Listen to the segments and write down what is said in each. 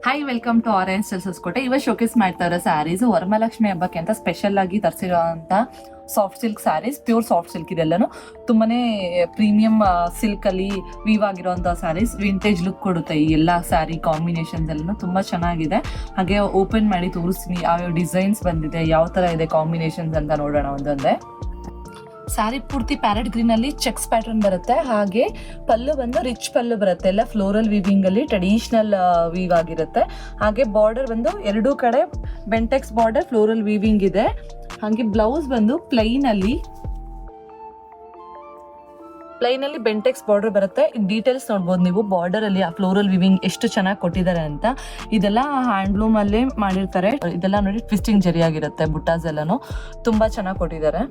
Hi, welcome to orange styles Hosakote. ಇವತ್ತು showcase ಮಾಡ್ತಾ ಇರೋ ಸ್ಯಾರೀಸ್ ವರಮಹಾಲಕ್ಷ್ಮಿ ಹಬ್ಬಕ್ಕೆ ಅಂತ ಸ್ಪೆಷಲ್ ಆಗಿ ತರಿಸಿರೋಂಥ soft silk saris. Pure soft silk ಇದೆಲ್ಲನೂ ತುಂಬಾನೇ ಪ್ರೀಮಿಯಂ ಸಿಲ್ಕ್ ಅಲ್ಲಿ ವೀವ್ ಆಗಿರೋಂಥ ಸ್ಯಾರೀಸ್. ವಿಂಟೇಜ್ ಲುಕ್ ಕೊಡುತ್ತೆ ಈ ಎಲ್ಲ ಸ್ಯಾರಿ ಕಾಂಬಿನೇಷನ್ಸ್ ಎಲ್ಲನೂ ತುಂಬಾ ಚೆನ್ನಾಗಿದೆ. ಹಾಗೆ ಓಪನ್ ಮಾಡಿ ತೋರಿಸ್ತೀನಿ ಯಾವ ಡಿಸೈನ್ಸ್ ಬಂದಿದೆ, ಯಾವ ತರ ಇದೆ ಕಾಂಬಿನೇಷನ್ಸ್ ಅಂತ ನೋಡೋಣ ಒಂದೊಂದೇ. ಸ್ಯಾರಿ ಪೂರ್ತಿ ಪ್ಯಾರೆಟ್ ಗ್ರೀನ್ ಅಲ್ಲಿ ಚೆಕ್ಸ್ ಪ್ಯಾಟರ್ನ್ ಬರುತ್ತೆ. ಹಾಗೆ ಪಲ್ಲು ಬಂದು ರಿಚ್ ಪಲ್ಲು ಬರುತ್ತೆ, ಎಲ್ಲ ಫ್ಲೋರಲ್ ವೀವಿಂಗ್ ಅಲ್ಲಿ ಟ್ರೆಡಿಷನಲ್ ವೀವ್ ಆಗಿರುತ್ತೆ. ಹಾಗೆ ಬಾರ್ಡರ್ ಬಂದು ಎರಡೂ ಕಡೆ ಬೆಂಟೆಕ್ಸ್ ಬಾರ್ಡರ್ ಫ್ಲೋರಲ್ ವೀವಿಂಗ್ ಇದೆ. ಹಾಗೆ ಬ್ಲೌಸ್ ಬಂದು ಪ್ಲೈನ್ ಅಲ್ಲಿ ಬೆಂಟೆಕ್ಸ್ ಬಾರ್ಡರ್ ಬರುತ್ತೆ. ಡೀಟೇಲ್ಸ್ ನೋಡ್ಬೋದು ನೀವು, ಬಾರ್ಡರ್ ಅಲ್ಲಿ ಆ ಫ್ಲೋರಲ್ ವಿವಿಂಗ್ ಎಷ್ಟು ಚೆನ್ನಾಗಿ ಕೊಟ್ಟಿದ್ದಾರೆ ಅಂತ. ಇದೆಲ್ಲ ಹ್ಯಾಂಡ್ಲೂಮ್ ಅಲ್ಲೇ ಮಾಡಿರ್ತಾರೆ. ಇದೆಲ್ಲ ನೋಡಿ ಟ್ವಿಸ್ಟಿಂಗ್ ಜರಿ ಆಗಿರುತ್ತೆ. ಬುಟ್ಟಾಸ್ ಎಲ್ಲಾನು ತುಂಬಾ ಚೆನ್ನಾಗಿ ಕೊಟ್ಟಿದ್ದಾರೆ.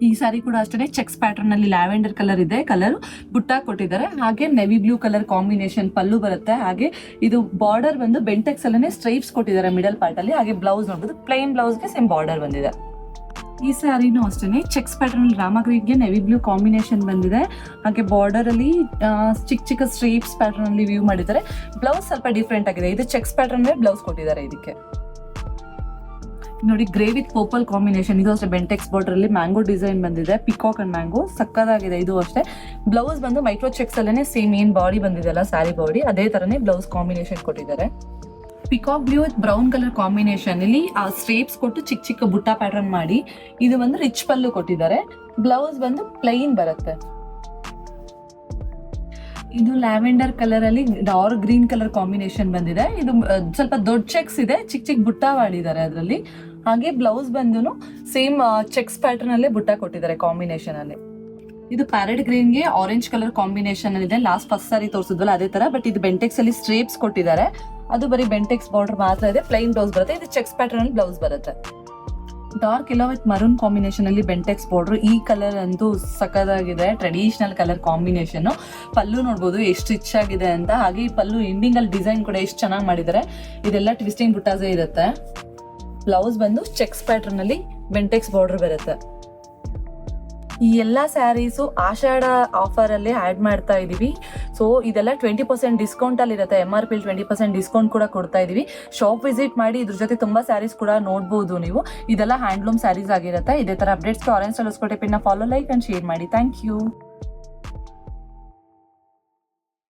ಈ ಸಾರಿ ಕೂಡ ಅಷ್ಟೇ ಚೆಕ್ಸ್ ಪ್ಯಾಟರ್ನ್ ಅಲ್ಲಿ ಲ್ಯಾವೆಂಡರ್ ಕಲರ್ ಇದೆ, ಕಲರ್ ಬುಟ್ಟ ಕೊಟ್ಟಿದ್ದಾರೆ. ಹಾಗೆ ನೆವಿ ಬ್ಲೂ ಕಲರ್ ಕಾಂಬಿನೇಷನ್ ಪಲ್ಲು ಬರುತ್ತೆ. ಹಾಗೆ ಇದು ಬಾರ್ಡರ್ ಬಂದು ಬೆಂಟೆಕ್ಸ್ ಅಲ್ಲೇ ಸ್ಟ್ರೈಪ್ಸ್ ಕೊಟ್ಟಿದ್ದಾರೆ ಮಿಡಲ್ ಪಾರ್ಟ್ ಅಲ್ಲಿ. ಹಾಗೆ ಬ್ಲೌಸ್ ನೋಡ್ಬೋದು, ಪ್ಲೈನ್ ಬ್ಲೌಸ್ಗೆ ಸೇಮ್ ಬಾರ್ಡರ್ ಬಂದಿದೆ. ಈ ಸ್ಯಾರಿನೂ ಅಷ್ಟೇ ಚೆಕ್ಸ್ ಪ್ಯಾಟರ್ನ್ ರಾಮ ಗ್ರೀನ್ಗೆ ನೆವಿ ಬ್ಲೂ ಕಾಂಬಿನೇಷನ್ ಬಂದಿದೆ. ಹಾಗೆ ಬಾರ್ಡರ್ ಅಲ್ಲಿ ಚಿಕ್ಕ ಚಿಕ್ಕ ಸ್ಟ್ರೈಪ್ಸ್ ಪ್ಯಾಟರ್ನ್ ಅಲ್ಲಿ ವ್ಯೂ ಮಾಡಿದ್ದಾರೆ. ಬ್ಲೌಸ್ ಸ್ವಲ್ಪ ಡಿಫ್ರೆಂಟ್ ಆಗಿದೆ. ಇದು ಚೆಕ್ಸ್ ಪ್ಯಾಟರ್ನ್ ಬ್ಲೌಸ್ ಕೊಟ್ಟಿದ್ದಾರೆ ಇದಕ್ಕೆ. ನೋಡಿ, ಗ್ರೇ ವಿತ್ ಪರ್ಪಲ್ ಕಾಂಬಿನೇಷನ್. ಇದು ಅಷ್ಟೇ ಬೆಂಟೆಕ್ಸ್ ಬಾರ್ಡರ್ ಅಲ್ಲಿ ಮ್ಯಾಂಗೋ ಡಿಸೈನ್ ಬಂದಿದೆ. ಪಿಕಾಕ್ ಅಂಡ್ ಮ್ಯಾಂಗೋ ಸಕ್ಕದಾಗಿದೆ. ಇದು ಅಷ್ಟೇ ಬ್ಲೌಸ್ ಬಂದು ಮೈಕ್ರೋ ಚೆಕ್ಸ್ ಅಲ್ಲೇ ಸೇಮ್ ಏನ್ ಬಾಡಿ ಬಂದಿದೆ ಅಲ್ಲ ಸ್ಯಾರಿ ಬಾಡಿ, ಅದೇ ತರನೇ ಬ್ಲೌಸ್ ಕಾಂಬಿನೇಷನ್ ಕೊಟ್ಟಿದ್ದಾರೆ. Peacock blue with brown colour combination ಇಲ್ಲಿ ಆ ಸ್ಟ್ರೇಪ್ಸ್ ಕೊಟ್ಟು ಚಿಕ್ಕ ಚಿಕ್ಕ ಬುಟ್ಟ ಪ್ಯಾಟರ್ನ್ ಮಾಡಿ ಇದು ಒಂದು ರಿಚ್ ಪಲ್ಲು ಕೊಟ್ಟಿದ್ದಾರೆ. ಬ್ಲೌಸ್ ಬಂದು ಪ್ಲೈನ್ ಬರುತ್ತೆ. ಇದು ಲ್ಯಾವೆಂಡರ್ ಕಲರ್ ಅಲ್ಲಿ ಡಾರ್ಕ್ ಗ್ರೀನ್ ಕಲರ್ ಕಾಂಬಿನೇಷನ್ ಬಂದಿದೆ. ಇದು ಸ್ವಲ್ಪ ದೊಡ್ಡ ಚೆಕ್ಸ್ ಇದೆ, ಚಿಕ್ಕ ಚಿಕ್ಕ ಬುಟ್ಟ ಮಾಡಿದ್ದಾರೆ ಅದರಲ್ಲಿ. ಹಾಗೆ ಬ್ಲೌಸ್ ಬಂದು ಸೇಮ್ ಚೆಕ್ಸ್ ಪ್ಯಾಟರ್ನ್ ಅಲ್ಲೇ ಬುಟ್ಟ ಕೊಟ್ಟಿದ್ದಾರೆ ಕಾಂಬಿನೇಷನ್ ಅಲ್ಲಿ. ಇದು ಪ್ಯಾರೆಟ್ ಗ್ರೀನ್ ಗೆ ಆರೆಂಜ್ ಕಲರ್ ಕಾಂಬಿನೇಷನ್ ಇದೆ. ಲಾಸ್ಟ್ ಫಸ್ಟ್ ಸಾರಿ ತೋರಿಸಿದ್ವಲ್ಲ ಅದೇ ತರ, ಬಟ್ ಇದು ಬೆಂಟೆಕ್ಸ್ ಅಲ್ಲಿ ಸ್ಟ್ರೇಪ್ಸ್ ಕೊಟ್ಟಿದ್ದಾರೆ. ಅದು ಬರೀ ಬೆಂಟೆಕ್ಸ್ ಬಾರ್ಡರ್ ಮಾತ್ರ ಇದೆ. ಪ್ಲೈನ್ ಬ್ಲೌಸ್ ಬರುತ್ತೆ. ಇದು ಚೆಕ್ಸ್ ಪ್ಯಾಟರ್ನ್ ಅಲ್ಲಿ ಬ್ಲೌಸ್ ಬರುತ್ತೆ. Dark yellow with maroon combination ಅಲ್ಲಿ ಬೆಂಟೆಕ್ಸ್ ಬಾರ್ಡರ್. ಈ ಕಲರ್ ಅಂತೂ ಸಕ್ಕದಾಗಿದೆ, ಟ್ರೆಡಿಷನಲ್ ಕಲರ್ ಕಾಂಬಿನೇಷನ್. ಪಲ್ಲು ನೋಡ್ಬೋದು ಎಷ್ಟು ರಿಚ್ ಆಗಿದೆ ಅಂತ. ಹಾಗೆ ಈ ಪಲ್ಲು ಎಂಡಿಂಗ್ ಅಲ್ಲಿ ಡಿಸೈನ್ ಕೂಡ ಎಷ್ಟು ಚೆನ್ನಾಗಿ ಮಾಡಿದ್ದಾರೆ. ಇದೆಲ್ಲ ಟ್ವಿಸ್ಟಿಂಗ್ ಬುಟ್ಟಾಸೇ ಇರುತ್ತೆ. ಬ್ಲೌಸ್ ಬಂದು ಚೆಕ್ಸ್ ಪ್ಯಾಟರ್ನ್ ಅಲ್ಲಿ ಬೆಂಟೆಕ್ಸ್ ಬಾರ್ಡರ್ ಬರುತ್ತೆ. ಈ ಎಲ್ಲ ಸ್ಯಾರೀಸು ಆಷಾಢ ಆಫರ್ ಅಲ್ಲಿ ಆಡ್ ಮಾಡ್ತಾ ಇದೀವಿ. ಸೊ ಇದೆಲ್ಲ 20% ಡಿಸ್ಕೌಂಟ್ ಅಲ್ಲಿ ಇರುತ್ತೆ. MRP 20% ಡಿಸ್ಕೌಂಟ್ ಕೂಡ ಕೊಡ್ತಾ ಇದೀವಿ. ಶಾಪ್ ವಿಸಿಟ್ ಮಾಡಿ ಇದ್ರ ಜೊತೆ ತುಂಬಾ ಸ್ಯಾರೀಸ್ ಕೂಡ ನೋಡಬಹುದು ನೀವು. ಇದೆಲ್ಲ ಹ್ಯಾಂಡ್ಲೂಮ್ ಸ್ಯಾರೀಸ್ ಆಗಿರುತ್ತೆ. ಇದೇ ತರ ಅಪ್ಡೇಟ್ಸ್ ಆರೆಂಜ್ ಸ್ಟೈಲ್ ಹೊಸಕೋಟೆ ಪಿನ್ನ ಫಾಲೋ, ಲೈಕ್ ಅಂಡ್ ಶೇರ್ ಮಾಡಿ. Thank you.